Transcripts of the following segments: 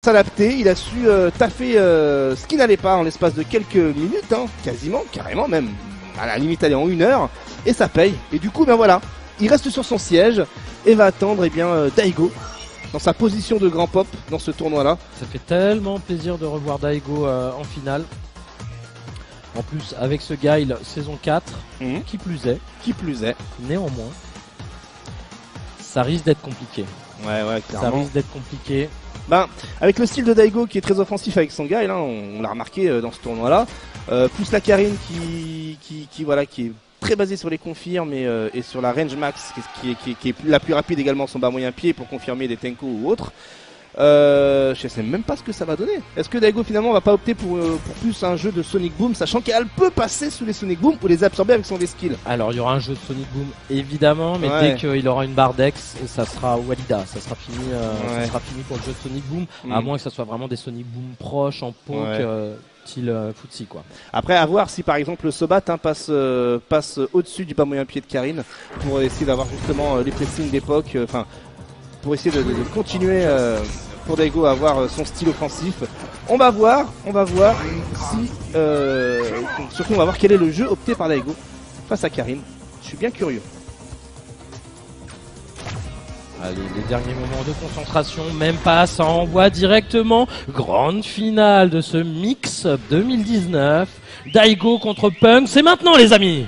S'adapter, il a su taffer ce qui n'allait pas en l'espace de quelques minutes, hein, quasiment, carrément même, à la limite aller en 1 heure, et ça paye. Et du coup, ben voilà, il reste sur son siège et va attendre Daigo dans sa position de grand pop dans ce tournoi-là. Ça fait tellement plaisir de revoir Daigo en finale. En plus, avec ce Guile saison 4, qui plus est, néanmoins, ça risque d'être compliqué. Ouais, clairement. Ça risque d'être compliqué. Ben, avec le style de Daigo qui est très offensif avec son Guile, hein, on l'a remarqué dans ce tournoi-là, plus la Karine qui est très basée sur les confirmes et sur la range max qui est la plus rapide également, son bas moyen pied pour confirmer des Tenko ou autres. Je sais même pas ce que ça va donner. Est-ce que Daigo finalement va pas opter pour plus un jeu de Sonic Boom, sachant qu'elle peut passer sous les Sonic Boom ou les absorber avec son V-Skill? Alors il y aura un jeu de Sonic Boom évidemment, mais dès qu'il aura une barre d'ex, ça sera Walida, ça sera fini, ça sera fini pour le jeu de Sonic Boom, à moins que ça soit vraiment des Sonic Boom proches en poke. Style footsie quoi. Après à voir si par exemple le Sobat passe au-dessus du bas moyen pied de Karine pour essayer d'avoir justement les pressings d'époque, pour essayer de continuer pour Daigo à avoir son style offensif. On va voir si surtout on va voir quel est le jeu opté par Daigo face à Karine. Je suis bien curieux. Allez, les derniers moments de concentration, même pas, ça envoie directement. Grande finale de ce Mix Up 2019. Daigo contre Punk, c'est maintenant les amis.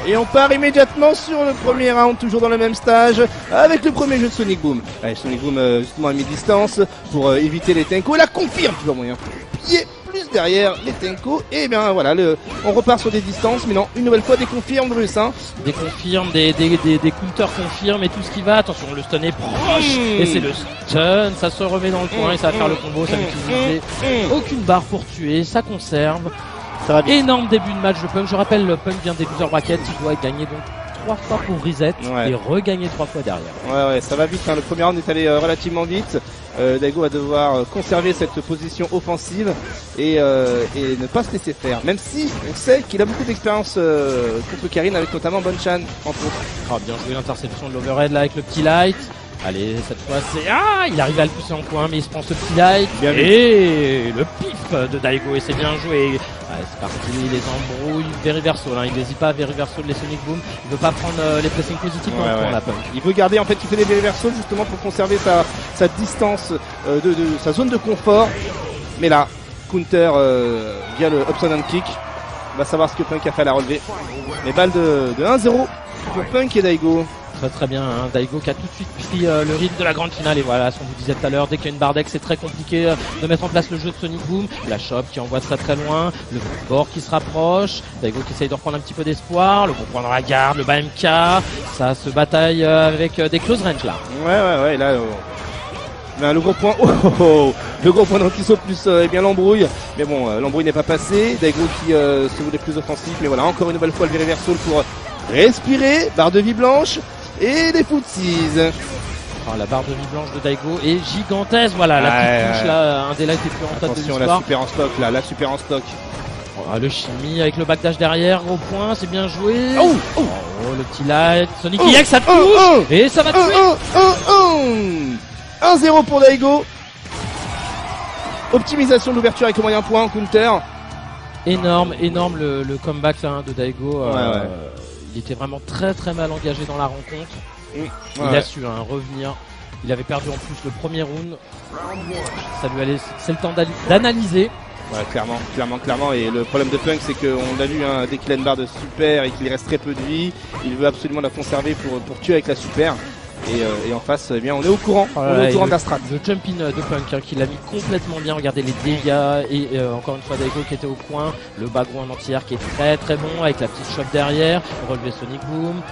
Et on part immédiatement sur le premier round, toujours dans le même stage, avec le premier jeu de Sonic Boom. Allez, Sonic Boom justement à mi-distance pour éviter les Tenko. La confirme, toujours moyen. Pied plus derrière les Tenko. Et bien voilà, on repart sur des distances, mais non, une nouvelle fois des confirmes russes. Hein. Des confirmes, des counters confirmes et tout ce qui va. Attention, le stun est proche. Et c'est le stun, ça se remet dans le coin et ça va faire le combo. Ça n'utilise aucune barre pour tuer, ça conserve. Ça va énorme début de match de Punk. Je rappelle, le Punk vient des loser brackets. Il doit gagner donc 3 fois pour reset et regagner 3 fois derrière. Ouais, ça va vite. Hein. Le premier round est allé relativement vite. Daigo va devoir conserver cette position offensive et ne pas se laisser faire. Même si on sait qu'il a beaucoup d'expérience contre Karine avec notamment Bonchan entre autres. Oh, bien joué l'interception de l'overhead là avec le petit light. Allez, cette fois c'est... Ah, il arrive à le pousser en coin, mais il se prend ce petit light. Bien et le pif de Daigo, et c'est bien joué. Allez, c'est parti, les embrouilles, Veriverso, hein. Il n'hésite pas à Veriverso de les Sonic Boom. Il veut pas prendre les pressings positifs pour la Punk. Il veut garder, en fait, il fait des Veriverso justement pour conserver sa distance, sa zone de confort. Mais là, counter via le upside down kick. On va savoir ce que Punk a fait à la relevée. Les balles de 1-0 pour Punk et Daigo. Très bien, hein. Daigo qui a tout de suite pris le rythme de la grande finale. Et voilà, ce qu'on vous disait tout à l'heure, dès qu'il y a une barre deck, c'est très compliqué de mettre en place le jeu de Sonic Boom. La shop qui envoie très loin, le bord qui se rapproche, Daigo qui essaye de reprendre un petit peu d'espoir, le bon point dans la garde, le bas MK, ça se bataille avec des close range là. Ouais, là... le gros point, le gros point d'anti-saut plus bien l'embrouille, mais bon, l'embrouille n'est pas passée. Daigo qui se voulait plus offensif, mais voilà, encore une nouvelle fois le Veriverso pour respirer, barre de vie blanche. Et des footsies. Alors, la barre de vie blanche de Daigo est gigantesque. Voilà, la petite touche là, un des lights les plus rentables de l'histoire. La super en stock là, la super en stock. Oh, le chimie avec le backdash derrière, gros point, c'est bien joué. Le petit light, Sonic EX, ça touche et ça va tuer. 1-0 pour Daigo. Optimisation de l'ouverture avec le moyen point en counter. Énorme le comeback là, de Daigo. Il était vraiment très mal engagé dans la rencontre. Il a su revenir. Il avait perdu en plus le premier round. Ça lui allait, c'est le temps d'analyser. Ouais, clairement. Et le problème de Punk, c'est qu'on l'a vu, dès qu'il a une barre de super et qu'il reste très peu de vie, il veut absolument la conserver pour tuer avec la super. Et en face, eh bien, on est au courant, de la strat. Le jump-in de Punk qui l'a mis complètement bien. Regardez les dégâts et encore une fois Daigo qui était au coin. Le background en entière qui est très bon avec la petite shop derrière. Relevé Sonic Boom.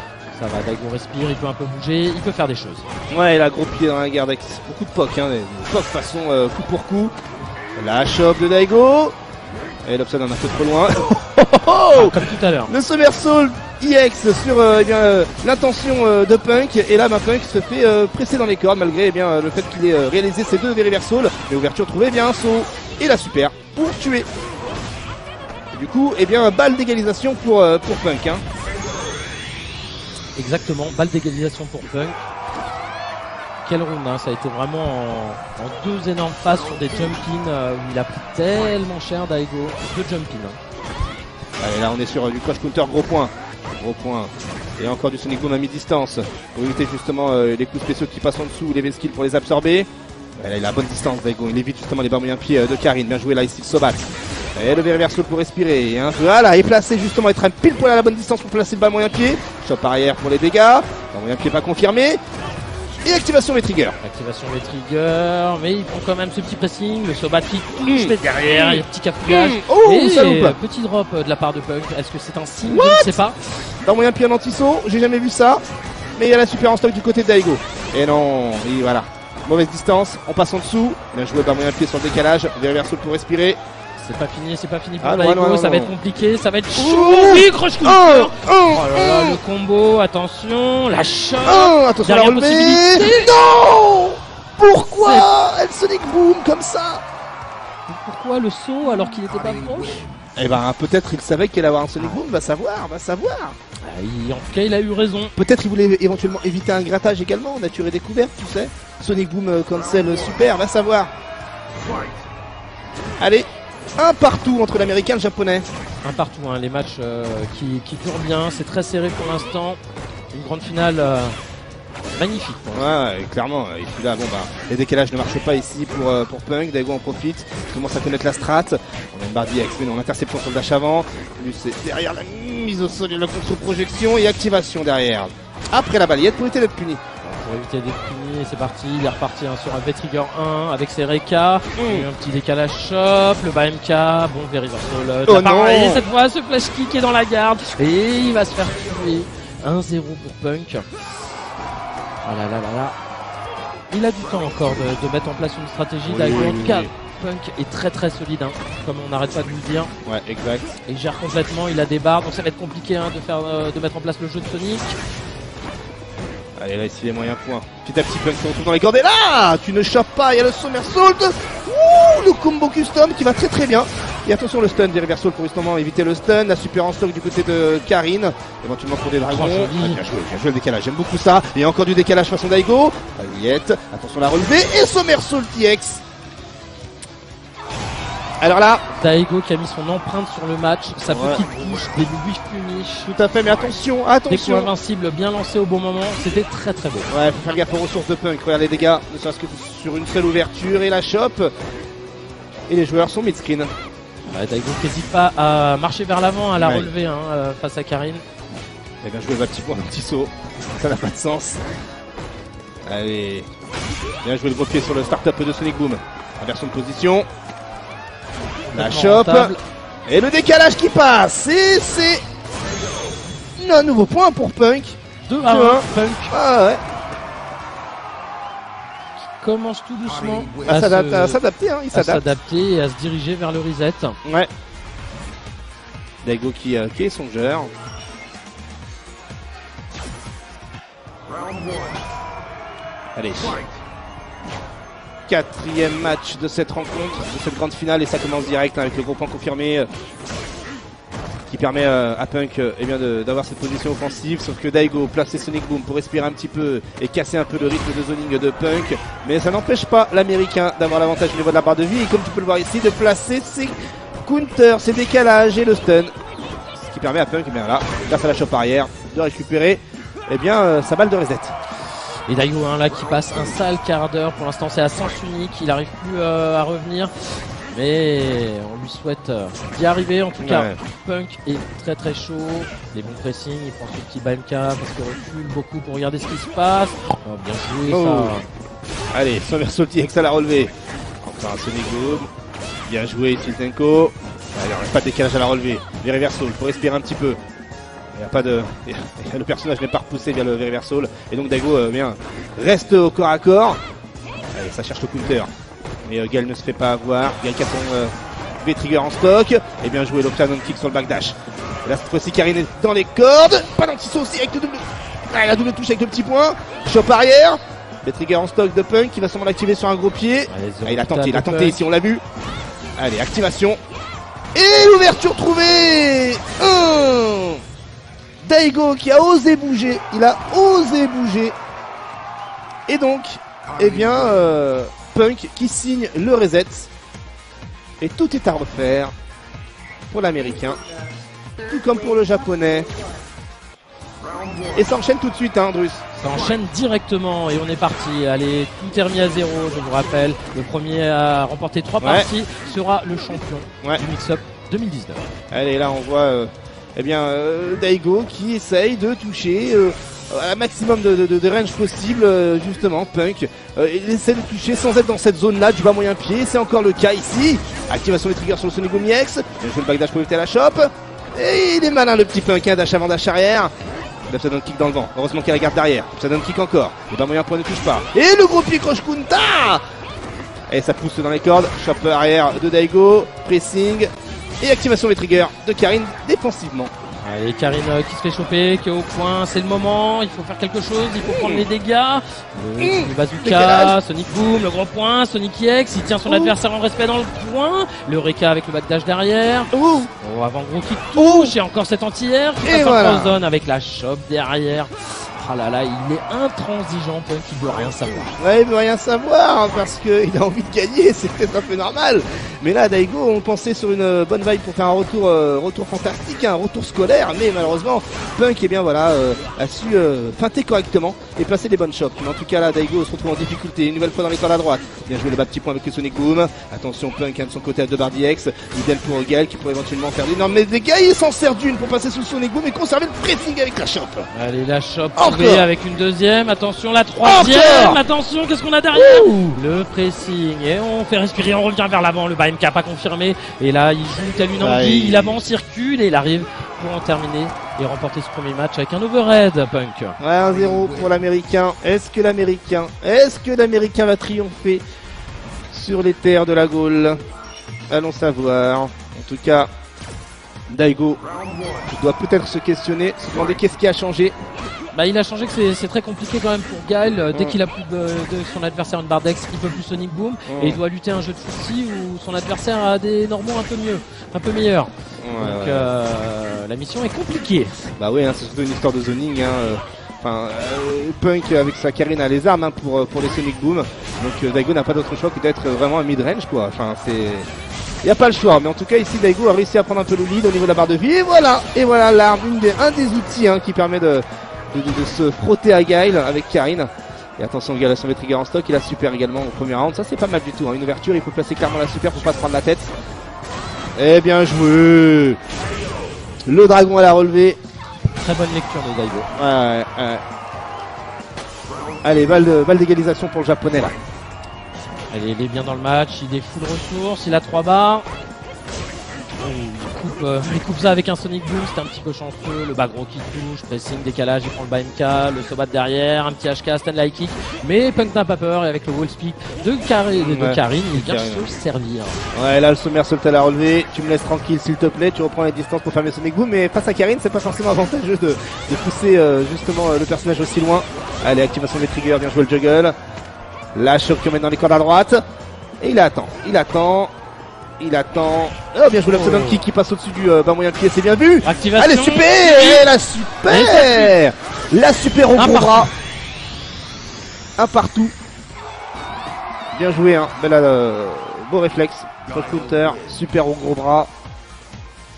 Ça va, Daigo respire, il peut un peu bouger, il peut faire des choses. Ouais, il a gros pied dans la garde avec beaucoup de poke, des poke façon coup pour coup. La shop de Daigo. Et l'upside en a fait trop loin. Comme tout à l'heure. Le somersault EX sur l'intention de Punk. Et là, Punk se fait presser dans les cordes malgré le fait qu'il ait réalisé ses 2 Veriverso. L'ouverture trouvée, un saut et la super pour tuer. Et du coup, balle d'égalisation pour Punk. Exactement, balle d'égalisation pour Punk. Quel round, hein. Ça a été vraiment en deux énormes phases sur des jump-in où il a pris tellement cher Daigo. Deux jump-in. Hein. Allez, là on est sur du crush counter, gros point. Gros point. Et encore du Sonic Boom à mi-distance pour éviter justement les coups spéciaux qui passent en dessous, les V-skills pour les absorber. Et là il a la bonne distance Daigo, il évite justement les bas moyens pieds de Karine. Bien joué là ici Sobat. Et le reversal pour respirer. Hein. Voilà, et placé justement, être un pile poil à la bonne distance pour placer le bas moyen pied. Chop arrière pour les dégâts. Bas moyen pied pas confirmé. Et activation des triggers. Activation des triggers, mais il prend quand même ce petit pressing, le Sobat qui touche les derrière, il y a petit cafouillage. Oh, et ça loupe. Petit drop de la part de Punk, est-ce que c'est un signe? Je ne sais pas. Dans moyen pied en anti-saut, j'ai jamais vu ça. Mais il y a la super en stock du côté de Daigo. Et non, et voilà. Mauvaise distance, on passe en dessous. Bien joué, bas moyen pied sur le décalage. Reversal pour respirer. C'est pas fini pour Ah, Daigo, non, ça va être compliqué, ça va être chaud. Ouh. Oui, crush counter. Oh là là, le combo, attention, la shot. Attention à la Dernière relevée. possibilité. Non. Pourquoi elle Sonic Boom comme ça? Pourquoi le saut alors qu'il n'était pas proche? Eh ben peut-être il savait qu'il allait avoir un Sonic Boom, va savoir. En tout cas, il a eu raison. Peut-être il voulait éventuellement éviter un grattage également, nature et découverte, tu sais. Sonic Boom cancel super, va savoir. Allez, un partout entre l'américain et le japonais. Un partout, hein, les matchs qui durent bien, c'est très serré pour l'instant. Une grande finale magnifique. Ouais, clairement, et puis là, bon bah, les décalages ne marchent pas ici pour Punk. Daigo en profite, il commence à connaître la strat. On a une barre d'IX, mais non, l'interception sur le dash avant. Plus c'est derrière la mise au sol, la contre-projection et activation derrière. Après la balayette pour éviter d'être puni. Pour éviter d'être puni, c'est parti, il est reparti hein, sur un V-Trigger 1 avec ses Reka. Il y a eu un petit décalage shop, le bas MK, bon V-Reversal. Oh pareil, non. cette fois, ce flash kick est dans la garde et il va se faire tuer. 1-0 pour Punk. Ah là là là là. Il a du temps encore de mettre en place une stratégie. Daigo, en tout cas, Punk est très très solide, hein, comme on n'arrête pas de le dire. Ouais, exact. Il gère complètement, il a des barres, donc ça va être compliqué hein, de mettre en place le jeu de Sonic. Allez, là, ici, les moyens points. Petit à petit, Punk se retrouve dans les cordes. Et là, tu ne chopes pas, il y a le somersault. Ouh, le combo custom qui va très très bien. Et attention, le stun des reversals pour justement éviter le stun. La super en stock du côté de Karine. Éventuellement pour des dragons. Bien joué le décalage, j'aime beaucoup ça. Et encore du décalage façon Daigo. Balayette, attention à la relevée. Et somersault TX. Alors là, Daigo qui a mis son empreinte sur le match, sa petite bouche, des Louis finish. Tout à fait, mais attention, Des coups attention. invincibles bien lancés au bon moment, c'était très très beau. Ouais, faut faire gaffe aux ressources de Punk. Regarde les dégâts, ne serait-ce que sur une seule ouverture et la chope. Et les joueurs sont mid-screen. Ouais, Daigo qui n'hésite pas à marcher vers l'avant, à la relever hein, face à Karine. Et bien joué le petit point, un petit saut. Ça n'a pas de sens. Allez. Bien joué le gros pied sur le start-up de Sonic Boom. Inversion de position. La chope. Et le décalage qui passe. Et c'est un nouveau point pour Punk. 2-1, Punk Ah ouais. commence tout doucement À s'adapter, hein, il à s'adapte. s'adapter et à se diriger vers le reset. Ouais. Daigo qui est songeur. Allez. Quatrième match de cette rencontre, de cette grande finale, et ça commence direct hein, avec le gros point confirmé qui permet à Punk eh bien d'avoir cette position offensive, sauf que Daigo place ses Sonic Boom pour respirer un petit peu et casser un peu le rythme de zoning de Punk, mais ça n'empêche pas l'américain d'avoir l'avantage au niveau de la barre de vie et comme tu peux le voir ici de placer ses counters, ses décalages et le stun, ce qui permet à Punk eh bien là, grâce à la chope arrière, de récupérer eh bien sa balle de reset. Et Daigo hein, là qui passe un sale quart d'heure, pour l'instant c'est à sens unique, il n'arrive plus à revenir, mais on lui souhaite d'y arriver. En tout cas, Punk est très très chaud, des bons pressings, il prend ce petit BMK parce qu'il recule beaucoup pour regarder ce qui se passe. Oh, bien joué ça. Allez, somersault TX à la relevée. Encore un Sonic Boom. Bien joué Tiltenko. Allez, on n'a pas de décalage à la relevée. Les reversals, il faut respirer un petit peu. Il n'y a pas de. Le personnage n'est pas repoussé via le reversal. Et donc Daigo bien, reste au corps à corps. Allez, ça cherche le counter. Mais Gal ne se fait pas avoir. Gal qui a son V-Trigger en stock. Et bien joué l'Optanon kick sur le backdash. Et là cette fois-ci Karine est dans les cordes. Pas d'anti-saut aussi avec le double. Ah, la double touche avec le petit point. Chop arrière. V-Trigger en stock de Punk qui va sûrement l'activer sur un gros pied. Ah, il a tenté ici, on l'a vu. Allez, activation. Et l'ouverture trouvée. Daigo qui a osé bouger. Il a osé bouger. Et donc, eh bien, Punk qui signe le reset. Et tout est à refaire pour l'américain, tout comme pour le japonais. Et ça enchaîne tout de suite, hein, Drus. Ça enchaîne directement et on est parti. Allez, tout est remis à 0, je vous rappelle. Le premier à remporter 3 parties sera le champion du Mix-Up 2019. Allez, là on voit Daigo qui essaye de toucher un maximum de range possible, justement. Punk il essaie de toucher sans être dans cette zone là du bas moyen pied. C'est encore le cas ici. Activation des triggers sur le Sonic Boom EX. Il fait le backdash pour éviter la chope. Et il est malin le petit Punk, hein, dash avant, dash arrière. L'upside down kick dans le vent. Heureusement qu'il regarde derrière. Upside down kick encore. Le bas moyen point ne touche pas. Et le gros pied croche Kunta. Et ça pousse dans les cordes. Chopper arrière de Daigo. Pressing. Et activation des triggers de Karine défensivement. Allez, Karine qui se fait choper, qui est au point, c'est le moment, il faut faire quelque chose, il faut prendre les dégâts. Le bazooka, Sonic Boom, le gros point, Sonic EX, il tient son adversaire en respect dans le point. Le Reka avec le backdash derrière. Oh, avant gros kick touche, et encore cet anti-air qui passe en cross-zone avec la chope derrière. Ah là là, il est intransigeant, Punk, il veut rien savoir. Ouais, il veut rien savoir parce qu'il a envie de gagner, c'est peut-être un peu normal. Mais là, Daigo, on pensait sur une bonne vibe pour faire un retour fantastique, un retour scolaire. Mais malheureusement, Punk, eh bien voilà, a su feinter correctement et placer des bonnes chops. Mais en tout cas, là, Daigo se retrouve en difficulté. Une nouvelle fois dans les cordes à droite. Bien joué le bas petit point avec le Sonic Boom. Attention, Punk de son côté à 2 barres d'EX. Idem pour Gaël qui pourrait éventuellement faire d'énormes dégâts. Il s'en sert d'une pour passer sous le Sonic Boom et conserver le pressing avec la chope. Allez, la chope. Avec une deuxième, attention la troisième, attention qu'est-ce qu'on a derrière. Le pressing et on fait respirer, on revient vers l'avant, le BMK pas confirmé et là il joue tel une envie, il avance, circule et il arrive pour en terminer et remporter ce premier match avec un overhead. Punk. Ouais, 1-0 pour l'américain. Est-ce que l'américain va triompher sur les terres de la Gaule? Allons savoir. En tout cas, Daigo doit peut-être se questionner, se demander qu'est-ce qui a changé. Bah il a changé, que c'est très compliqué quand même pour Gaël. Dès qu'il a plus de son adversaire une barre d'ex, il peut plus Sonic Boom et il doit lutter un jeu de footsie où son adversaire a des normaux un peu meilleurs. Donc la mission est compliquée. Bah oui, hein, c'est surtout une histoire de zoning. Punk avec sa Karine a les armes pour les Sonic Boom. Donc Daigo n'a pas d'autre choix que d'être vraiment un mid-range quoi. Enfin c'est... Il n'y a pas le choix, mais en tout cas ici Daigo a réussi à prendre un peu le lead au niveau de la barre de vie. Et voilà l'arme, un des outils qui permet de se frotter à Gaël avec Karine. Et attention, Gaël a son trigger en stock, il a super également au premier round, ça c'est pas mal du tout, une ouverture, il faut placer clairement la super pour pas se prendre la tête. Et bien joué. Le dragon à la relevée. Très bonne lecture de Daigo. Ouais. Allez, balle d'égalisation pour le japonais là. Allez, il est bien dans le match, il est full ressources, il a 3 barres. Il coupe ça avec un Sonic Boom, c'était un petit peu chanceux. Le bas gros qui touche, pressing, décalage, il prend le bas MK, le Sobat derrière, un petit HK, Stanley kick. Mais Punk n'a pas peur et avec le wall speak de Karine, il vient se servir. Ouais, là le sommaire se à la relevée. Tu me laisses tranquille s'il te plaît, tu reprends les distances pour faire mes Sonic Boom. Mais face à Karine, c'est pas forcément avantageux de pousser justement le personnage aussi loin. Allez, activation des triggers, bien joué le juggle. La choc qui emmène dans les cordes à droite. Et il attend. Oh bien joué l'upside down kick qui passe au-dessus du bas moyen pied, c'est bien vu. Activation. Allez super. La super au gros bras. Un partout. Bien joué beau réflexe. Cross counter, super au gros bras.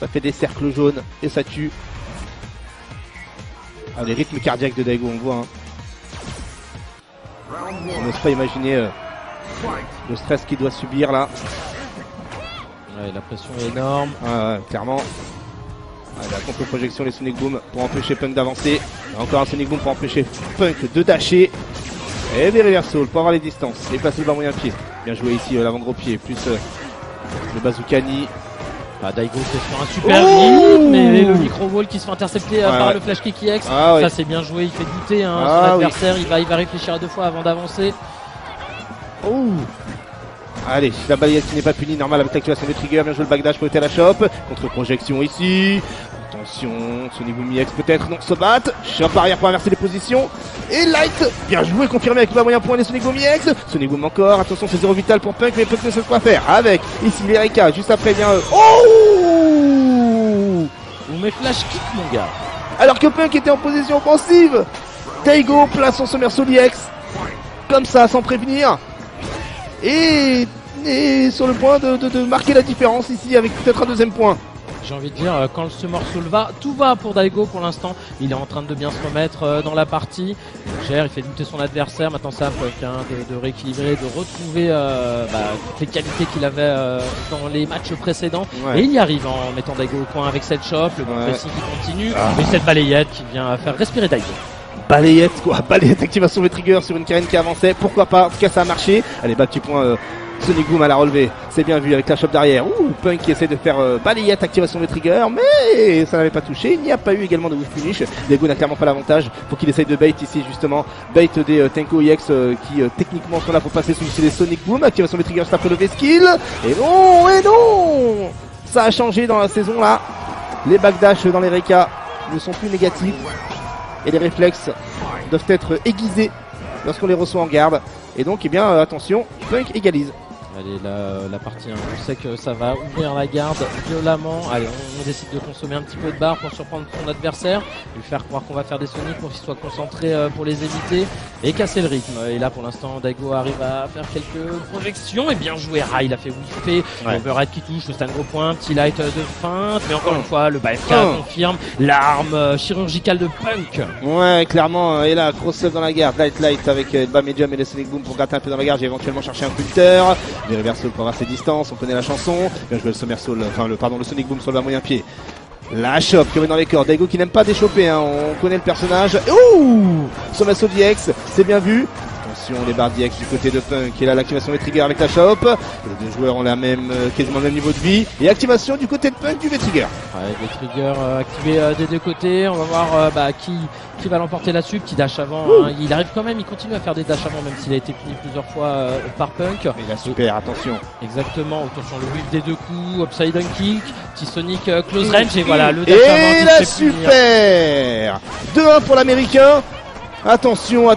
Ça fait des cercles jaunes et ça tue. Les rythmes cardiaques de Daigo on voit. On n'ose pas imaginer le stress qu'il doit subir là. Ouais, la pression est énorme. Clairement. La contre-projection, les Sonic Boom pour empêcher Punk d'avancer. Encore un Sonic Boom pour empêcher Punk de dasher. Et des reversals pour avoir les distances. Et passer le bas moyen pied. Bien joué ici, l'avant-gros pied. Plus le bazookani. Daigo fait sur un super hit, mais le micro-wall qui se fait intercepter par le flash kick EX. Ça c'est bien joué, il fait douter son adversaire. Il va réfléchir à 2 fois avant d'avancer. Allez, la balayette qui n'est pas punie, normal avec l'activation des triggers, bien joué le backdash pour éviter la chope. Contre-projection ici. Attention, Sonic Boom EX peut-être, non, Sobat. Chope arrière pour inverser les positions. Et Light, bien joué, confirmé avec le bas moyen point des Sonic Boom EX. Sonic Boom encore, attention c'est 0 vital pour Punk, mais Punk ne sait quoi faire. Avec, ici l'Erika, juste après bien... Vous met flash kick mon gars. Alors que Punk était en position offensive. Daigo place son somersault EX. comme ça, sans prévenir. Et sur le point de marquer la différence ici avec peut-être un deuxième point. J'ai envie de dire, quand ce morceau le va, tout va pour Daigo pour l'instant. Il est en train de bien se remettre dans la partie. Il gère, il fait douter son adversaire. Maintenant, ça peut de rééquilibrer, de retrouver toutes les qualités qu'il avait dans les matchs précédents. Ouais. Et il y arrive en mettant Daigo au coin avec cette chope, le bon pressing qui continue. Et cette balayette qui vient faire respirer Daigo. Balayette quoi, balayette activation de trigger sur une Karen qui avançait, pourquoi pas, en tout cas ça a marché. Allez, petit point Sonic Boom à la relevée, c'est bien vu avec la chope derrière. Punk qui essaie de faire balayette activation de trigger, mais ça n'avait pas touché. Il n'y a pas eu également de whiff finish. Daigo n'a clairement pas l'avantage, faut qu'il essaye de bait ici justement, bait des Tenko EX qui techniquement sont là pour passer sous les Sonic Boom, activation de trigger juste après le V-skill. Et non, ça a changé dans la saison là. Les backdash dans les Reka ne sont plus négatifs. Et les réflexes doivent être aiguisés lorsqu'on les reçoit en garde. Et donc, eh bien, attention, Punk égalise. Allez, la partie 1, on sait que ça va ouvrir la garde violemment. Allez, on décide de consommer un petit peu de barre pour surprendre son adversaire, lui faire croire qu'on va faire des sonics pour qu'il soit concentré pour les éviter et casser le rythme. Et là, pour l'instant, Daigo arrive à faire quelques projections et bien joué. Il a fait whiffer, overhead qui touche, le stand gros point, petit light de feinte, mais encore une fois, le BFK confirme l'arme chirurgicale de Punk. Ouais, clairement, et là, cross-up dans la garde, light avec le bas medium et le Sonic Boom pour gratter un peu dans la garde. J'ai éventuellement cherché un punter. Les reversal pour avoir ses distances, on connaît la chanson. Bien joué le somersault, le Sonic Boom sur le bas moyen pied. La chope qui remet dans les corps. Daigo qui n'aime pas déchoper, on connaît le personnage. Ouh, somersault DX, c'est bien vu. Attention, les barres DX du côté de Punk. Et là, l'activation des triggers avec la chope. Les deux joueurs ont la même, quasiment le même niveau de vie. Et activation du côté de Punk du V-trigger. Ouais, les triggers activés des deux côtés. On va voir qui va l'emporter là-dessus. Petit dash avant. Il arrive quand même, il continue à faire des dash avant, même s'il a été puni plusieurs fois par Punk. Et là, super, attention. Exactement, attention, le whiff des deux coups, upside down kick, petit Sonic close range. Et voilà, le dash avant. Et là, super 2-1 pour l'américain. Attention,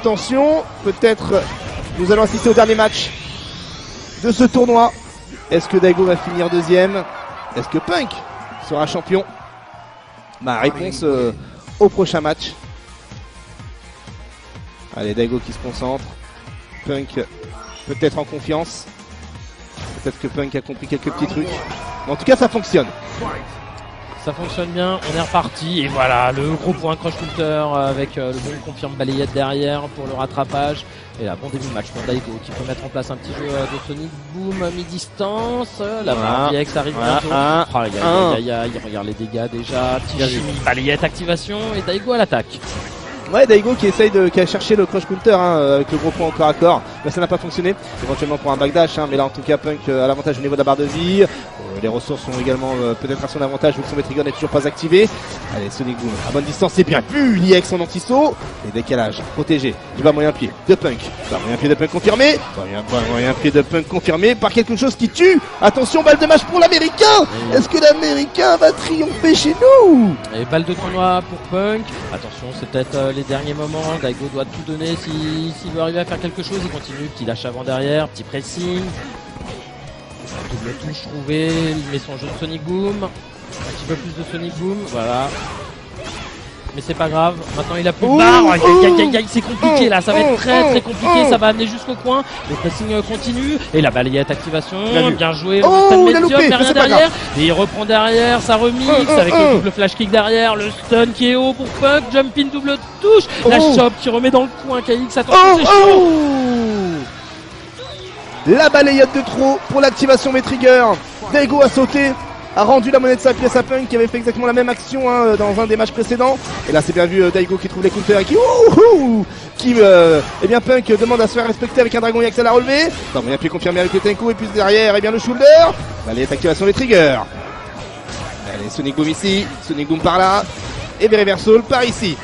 peut-être nous allons assister au dernier match de ce tournoi. Est-ce que Daigo va finir deuxième? Est-ce que Punk sera champion? Réponse au prochain match. Allez, Daigo qui se concentre. Punk peut-être en confiance. Peut-être que Punk a compris quelques petits trucs. Mais en tout cas, ça fonctionne. Ça fonctionne bien, on est reparti et voilà le gros point crush counter avec le bon confirme balayette derrière pour le rattrapage. Et là, bon début de match pour Daigo qui peut mettre en place un petit jeu de Sonic Boom mi-distance. La barre DX arrive bientôt. Regarde les dégâts déjà. Petit chimie, balayette, activation et Daigo à l'attaque. Ouais, Daigo qui a cherché le crush counter avec le gros point au corps à corps. Mais ça n'a pas fonctionné. Éventuellement pour un backdash, mais là en tout cas Punk a l'avantage au niveau de la barre de vie. Les ressources sont également peut-être à son avantage vu que son trigger n'est toujours pas activé. Allez, Sonic Boom à bonne distance, c'est bien vu. L'IX en anti-saut. Et décalage protégé du bas moyen pied de Punk. Bas moyen pied de Punk confirmé. Moyen pied de Punk confirmé par quelque chose qui tue. Attention, balle de match pour l'américain. Est-ce que l'américain va triompher chez nous? Et balle de tournoi pour Punk. Attention, c'est peut-être les derniers moments. Daigo doit tout donner s'il veut arriver à faire quelque chose. Il continue, petit dash avant derrière, petit pressing. Double touche trouvé, il met son jeu de Sonic Boom. Un petit peu plus de Sonic Boom, voilà. Mais c'est pas grave, maintenant il a plus de barre. C'est compliqué là, ça va être très compliqué, ça va amener jusqu'au coin. Le pressing continue et la balayette activation, bien joué, le stun médium, mais rien derrière. Et il reprend derrière, ça remix avec le double flash kick derrière, le stun qui est haut pour Punk, jump in double touche, la chope qui remet dans le coin KX, attention c'est chaud. La balayette de trop pour l'activation des triggers. Daigo a sauté, a rendu la monnaie de sa pièce à Punk qui avait fait exactement la même action dans un des matchs précédents. Et là c'est bien vu Daigo qui trouve les counters et qui eh bien Punk demande à se faire respecter avec un Dragon EX à la relevée. Non, mais il a pu confirmer avec le Tenko et puis derrière et bien le shoulder. Balayette activation des triggers. Allez, Sonic Boom ici, Sonic Boom par là et Reversal par ici.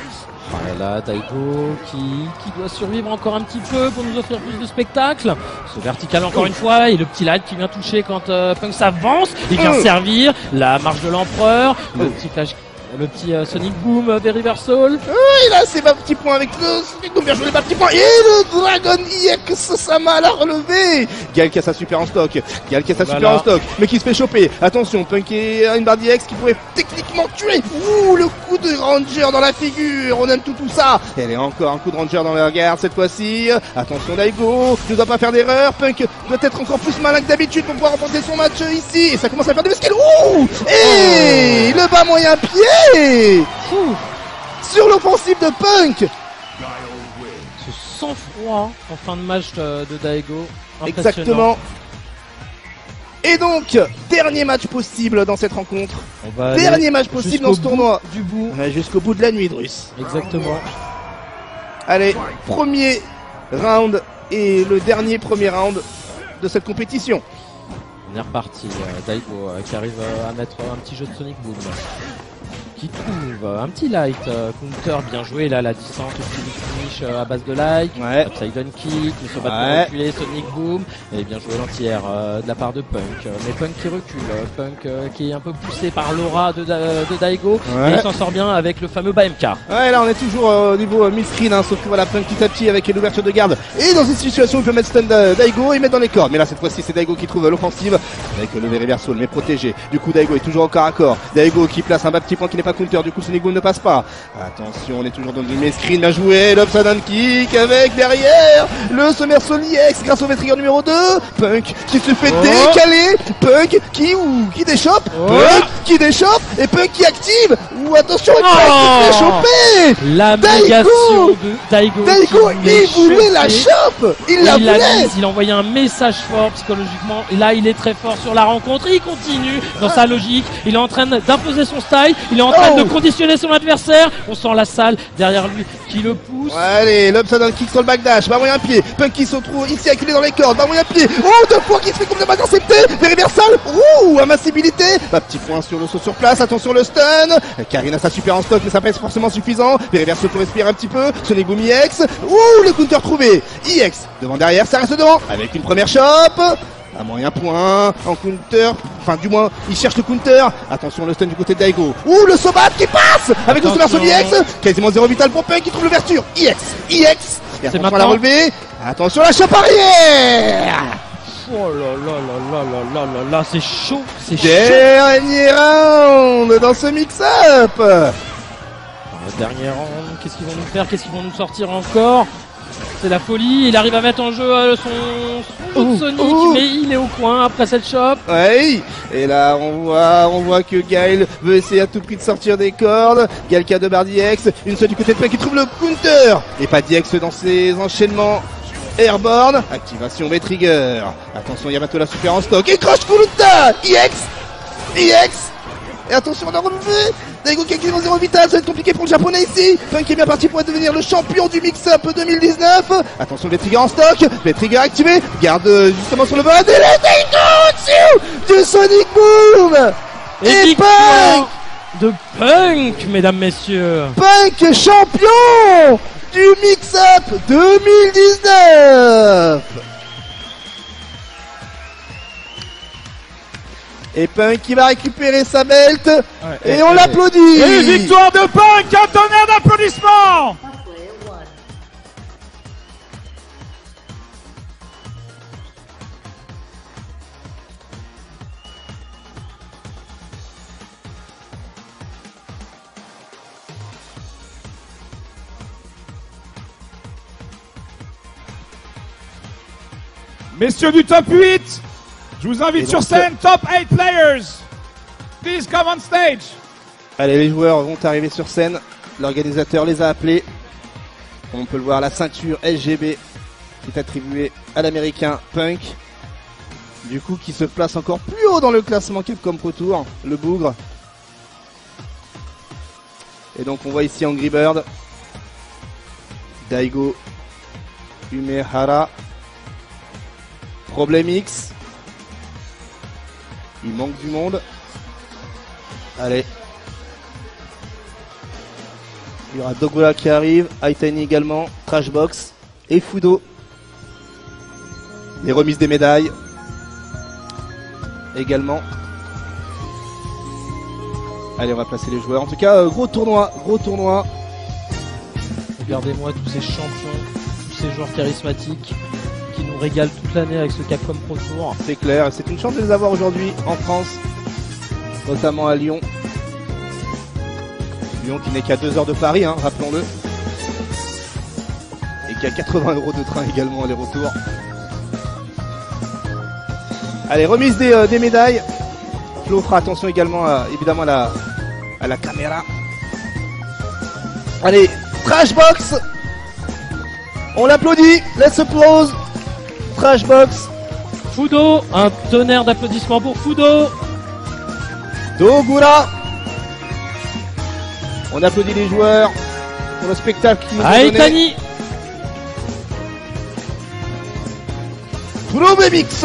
Voilà, Daigo qui doit survivre encore un petit peu pour nous offrir plus de spectacle. Ce vertical encore une fois et le petit light qui vient toucher quand Punk s'avance. Il vient servir la marche de l'empereur. Le petit flash Le petit Sonic Boom des Reversal. Et là, c'est ma petit point avec le Sonic Boom. Bien joué, les petits points. Et le Dragon EX Sama l'a relevé. Gal qui a sa super en stock. Gal qui a sa super en stock. Mais qui se fait choper. Attention, Punk et une barre d'EX qui pourrait techniquement tuer. Ouh, le coup de Ranger dans la figure. On aime tout ça. Et elle est encore un coup de Ranger dans la garde cette fois-ci. Attention, Daigo ne doit pas faire d'erreur. Punk doit être encore plus malin que d'habitude pour pouvoir remporter son match ici. Et ça commence à faire des skills. Ouh, et le bas moyen pied. Sur l'offensive de Punk. Ce sang-froid en fin de match de Daigo. Exactement. Et donc, dernier match possible dans cette rencontre. Dernier match possible dans ce tournoi. Du bout. Jusqu'au bout de la nuit, Drus. Exactement. Allez, premier round et le dernier premier round de cette compétition. On est reparti. Daigo qui arrive à mettre un petit jeu de Sonic Boom. Qui trouve un petit light counter bien joué là, la distance, le finish à base de light, upside down kick, ne se bat pas reculer, Sonic Boom, et bien joué l'anti-air de la part de Punk, mais Punk qui recule, Punk qui est un peu poussé par l'aura de Daigo, et il s'en sort bien avec le fameux BMK. Ouais, là on est toujours au niveau mid-screen, sauf que voilà, Punk petit à petit avec l'ouverture de garde, et dans une situation où il peut mettre stun Daigo et mettre dans les cordes, mais là cette fois-ci c'est Daigo qui trouve l'offensive, avec le reversal mais protégé, du coup Daigo est toujours au corps à corps, Daigo qui place un bas petit point qui n'est pas counter, du coup Sonic Boom ne passe pas. Attention, on est toujours dans du screen, bien joué, l'upside down kick avec derrière le Somersault EX grâce au V-Trigger numéro 2. Punk qui se fait décaler, Punk qui déchoppe, Punk qui déchoppe et Punk qui active. Ou attention, Punk qui se fait choper. La négation de Daigo. Daigo, il voulait la chope, il la voulait. Il a envoyé un message fort psychologiquement. Et là, il est très fort sur la rencontre. Il continue dans sa logique. Il est en train d'imposer son style. Il est en train de conditionner son adversaire. On sent la salle derrière lui qui le pousse. Allez, l'upside down kick sur le backdash. Bas moyen pied. Punk qui se retrouve ici acculé dans les cordes. Bas moyen pied. Oh, deux fois qui se fait complètement intercepté. Des reversal. Ouh, invincibilité. Bah, petit point sur le saut sur place. Attention le stun. Karine a sa super en stock, mais ça pas forcément suffisant. Des reversals pour respirer un petit peu. Sonic Boom EX. Ouh, le counter trouvé. EX devant derrière, ça reste devant. Avec une première chope. À moyen point, en counter, enfin du moins il cherche le counter. Attention le stun du côté de Daigo. Ouh, le Sobat qui passe avec le Somersault EX. Quasiment 0 vital pour Punk qui trouve l'ouverture. EX. Et attention à la relever. Attention à la chope arrière. Oh là, c'est chaud, c'est chaud. Dernier round dans ce mix-up. Dernier round, qu'est-ce qu'ils vont nous faire? Qu'est-ce qu'ils vont nous sortir encore? C'est la folie, il arrive à mettre en jeu son jeu de Sonic, mais il est au coin après cette chope. Ouais, et là on voit que Gaël veut essayer à tout prix de sortir des cordes. Gaël qui a deux barres d'EX, une seule du côté de Punk qui trouve le counter. Et pas d'EX dans ses enchaînements. Airborne, activation V-Trigger. Attention, Yamato la super en stock. Et Crush Kuruta, EX. Et attention, on a relevé. Daigo qui a quasiment 0 vital, ça va être compliqué pour le japonais ici. Punk est bien parti pour devenir le champion du mix-up 2019. Attention, le trigger en stock, le trigger activé. Garde justement sur le bas. Et le Daigo du Sonic Boom. Et Punk de Punk, mesdames, messieurs. Punk champion du mix-up 2019. Et Punk qui va récupérer sa belt. Et on l'applaudit. Et victoire de Punk, un tonnerre d'applaudissements. Messieurs du top 8, je vous invite sur scène, top 8 players. Please come on stage. Allez, les joueurs vont arriver sur scène. L'organisateur les a appelés. On peut le voir, la ceinture SGB qui est attribuée à l'américain Punk. Du coup, qui se place encore plus haut dans le classement Capcom Pro Tour, le bougre. Et donc, on voit ici Angry Bird, Daigo, Umehara, Problem X. Il manque du monde. Allez. Il y aura Dogola qui arrive, Aitani également, Trashbox et Fudo. Les remises des médailles. Également. Allez, on va placer les joueurs. En tout cas, gros tournoi, gros tournoi. Regardez-moi tous ces champions, tous ces joueurs charismatiques qui nous régalent toute l'année avec ce Capcom Pro Tour. C'est clair, c'est une chance de les avoir aujourd'hui en France, notamment à Lyon. Lyon qui n'est qu'à 2 heures de Paris, hein, rappelons-le. Et qui a 80 € de train également aller-retour. Allez, remise des médailles. Flo fera attention également évidemment à la caméra. Allez, Trashbox. On l'applaudit. Let's applause. Trashbox. Fudo, un tonnerre d'applaudissements pour Fudo. Dogura. On applaudit les joueurs pour le spectacle qu'ils nous ont donné. Aitani. Furobe Mix,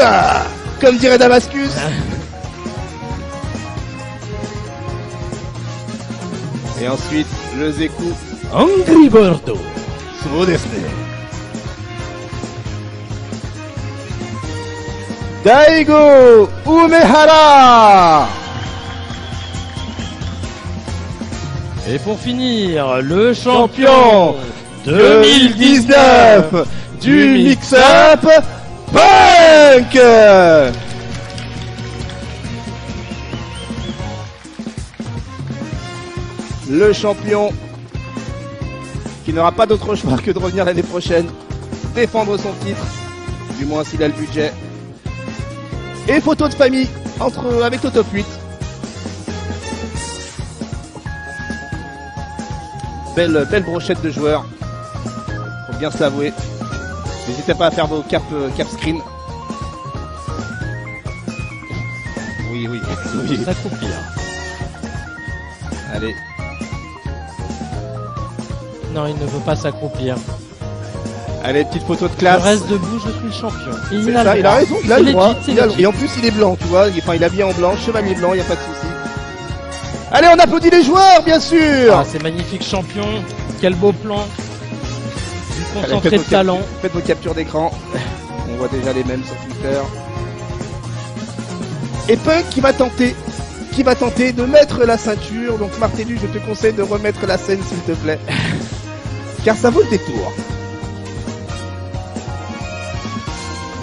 comme dirait Damascus. Et ensuite, le Zeku. Angry Birdo. Daigo Umehara. Et pour finir, le champion 2019 du Mix-Up Punk. Le champion qui n'aura pas d'autre choix que de revenir l'année prochaine, défendre son titre, du moins s'il a le budget. Et photo de famille avec le top 8. Belle brochette de joueurs, faut bien se l'avouer. N'hésitez pas à faire vos cap screen. Oui. S'accroupir. Allez. Non, il ne veut pas s'accroupir. Allez, petite photo de Je classe. reste debout, je suis champion. Et C'est ça, il a raison, il a C'est le droit. legit, c'est Il a le- legit. Et en plus, il est blanc, tu vois. Enfin, il est habillé en blanc, chevalier blanc, il n'y a pas de souci. Allez, on applaudit les joueurs, bien sûr. Ah, c'est magnifique champion. Quel beau plan. Du Allez, concentré de talent. Faites vos captures d'écran. On voit déjà les mêmes sur Twitter. Et Punk qui va tenter de mettre la ceinture. Donc Martellus, je te conseille de remettre la scène s'il te plaît. Car ça vaut le détour.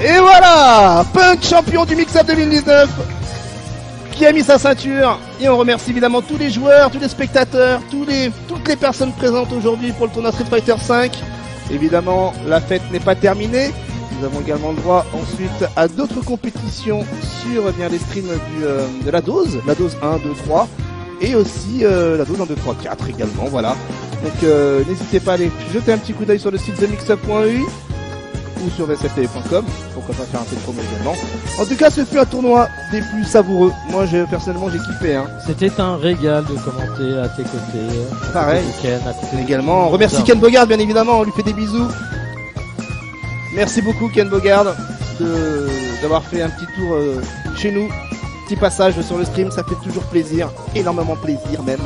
Et voilà, Punk champion du Mix-Up 2019 qui a mis sa ceinture. Et on remercie évidemment tous les joueurs, tous les spectateurs, toutes les personnes présentes aujourd'hui pour le tournoi Street Fighter V. Évidemment, la fête n'est pas terminée. Nous avons également le droit ensuite à d'autres compétitions sur les streams de la dose 1, 2, 3 et aussi la dose 1, 2, 3, 4 également, voilà. Donc n'hésitez pas à aller jeter un petit coup d'œil sur le site themixup.eu ou sur vsftv.com, pourquoi pas faire un peu de promo également. En tout cas, ce fut un tournoi des plus savoureux. Moi, personnellement, j'ai kiffé. Hein. C'était un régal de commenter à tes côtés. Pareil. À côté de Ken, à côté de Également, on remercie Ken Bogard, bien évidemment, on lui fait des bisous. Merci beaucoup Ken Bogard d'avoir fait un petit tour chez nous. Petit passage sur le stream, ça fait toujours plaisir, énormément plaisir même.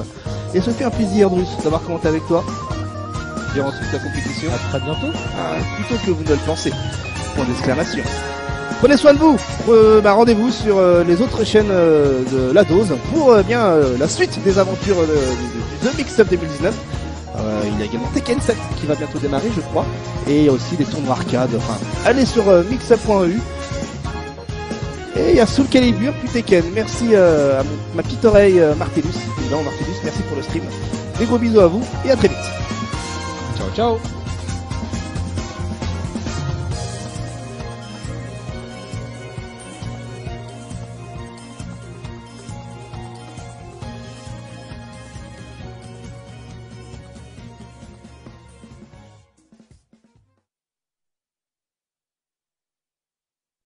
Et ce fait un plaisir, Bruce, d'avoir commenté avec toi durant toute la compétition. À très bientôt. Plutôt que vous ne le pensez. Point d'exclamation. Prenez soin de vous. Rendez-vous sur les autres chaînes de La Dose pour la suite des aventures du The Mix-Up 2019. Il y a également Tekken 7 qui va bientôt démarrer, je crois. Et il y a aussi des tournois arcade. Enfin, allez sur mixup.eu. Et il y a Soul Calibur puis Tekken. Merci à ma petite oreille Martellus. Évidemment, Martellus, merci pour le stream. Des gros bisous à vous et à très vite. Ciao, ciao.